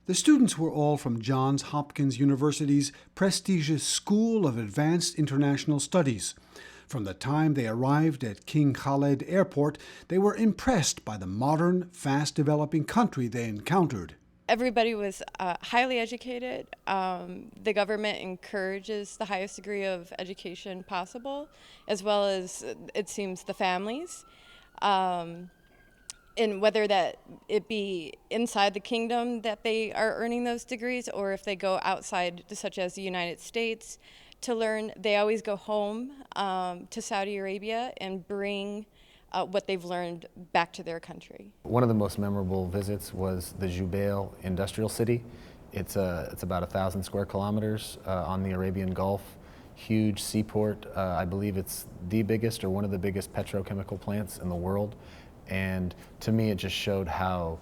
The students were all from Johns Hopkins University's prestigious School of Advanced International Studies. From the time they arrived at King Khaled Airport, they were impressed by the modern, fast-developing country they encountered. Everybody was highly educated. The government encourages the highest degree of education possible, as well as, it seems, the families. And whether that it be inside the kingdom that they are earning those degrees, or if they go outside, such as the United States, to learn, they always go home to Saudi Arabia and bring what they've learned back to their country. One of the most memorable visits was the Jubail industrial city. It's about 1,000 square kilometers on the Arabian Gulf. Huge seaport. I believe it's the biggest or one of the biggest petrochemical plants in the world. And to me, it just showed how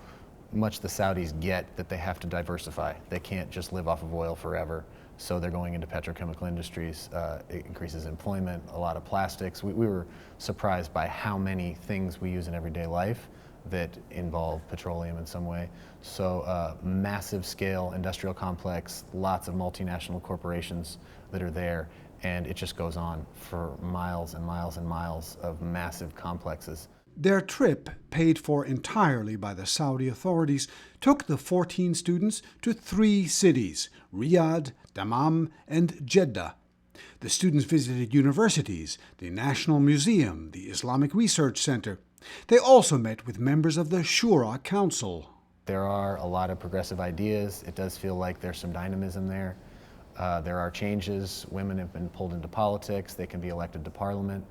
much the Saudis get that they have to diversify. They can't just live off of oil forever. So they're going into petrochemical industries. It increases employment, a lot of plastics. We were surprised by how many things we use in everyday life that involve petroleum in some way. So massive scale industrial complex, lots of multinational corporations that are there, and it just goes on for miles and miles and miles of massive complexes. Their trip, paid for entirely by the Saudi authorities, took the 14 students to 3 cities: Riyadh, Dammam, and Jeddah. The students visited universities, the National Museum, the Islamic Research Center. They also met with members of the Shura Council. There are a lot of progressive ideas. It does feel like there's some dynamism there. There are changes. Women have been pulled into politics. They can be elected to parliament.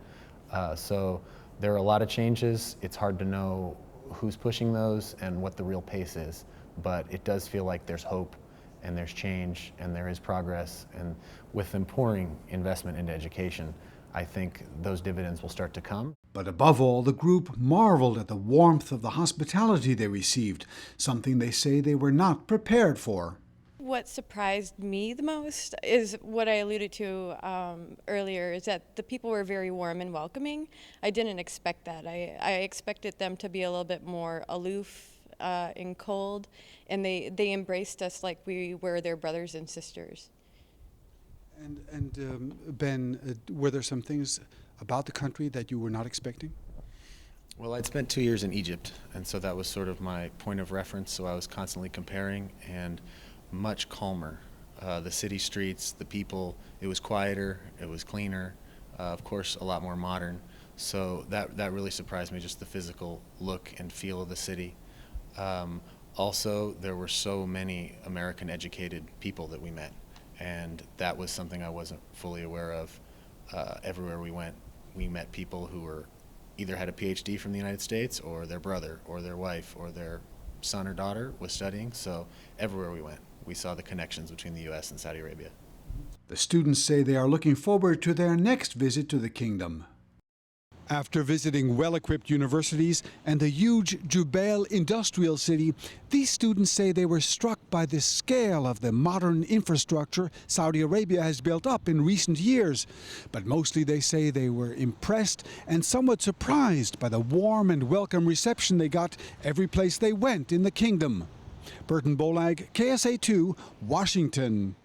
So there are a lot of changes. It's hard to know who's pushing those and what the real pace is, but it does feel like there's hope and there's change and there is progress. And with them pouring investment into education, I think those dividends will start to come. But above all, the group marveled at the warmth of the hospitality they received, something they say they were not prepared for. What surprised me the most is what I alluded to earlier, is that the people were very warm and welcoming. I didn't expect that. I expected them to be a little bit more aloof and cold, and they embraced us like we were their brothers and sisters. And Ben, were there some things about the country that you were not expecting? Well, I'd spent 2 years in Egypt, and so that was sort of my point of reference, so I was constantly comparing, and much calmer. The city streets, the people, it was quieter, it was cleaner, of course a lot more modern. So that really surprised me, just the physical look and feel of the city. Also, there were so many American educated people that we met, and that was something I wasn't fully aware of. Everywhere we went, we met people who were either had a PhD from the United States, or their brother or their wife or their son or daughter was studying. So everywhere we went, we saw the connections between the U.S. and Saudi Arabia. The students say they are looking forward to their next visit to the kingdom. After visiting well-equipped universities and the huge Jubail industrial city, these students say they were struck by the scale of the modern infrastructure Saudi Arabia has built up in recent years. But mostly they say they were impressed and somewhat surprised by the warm and welcome reception they got every place they went in the kingdom. Burton Bolag, KSA 2, Washington.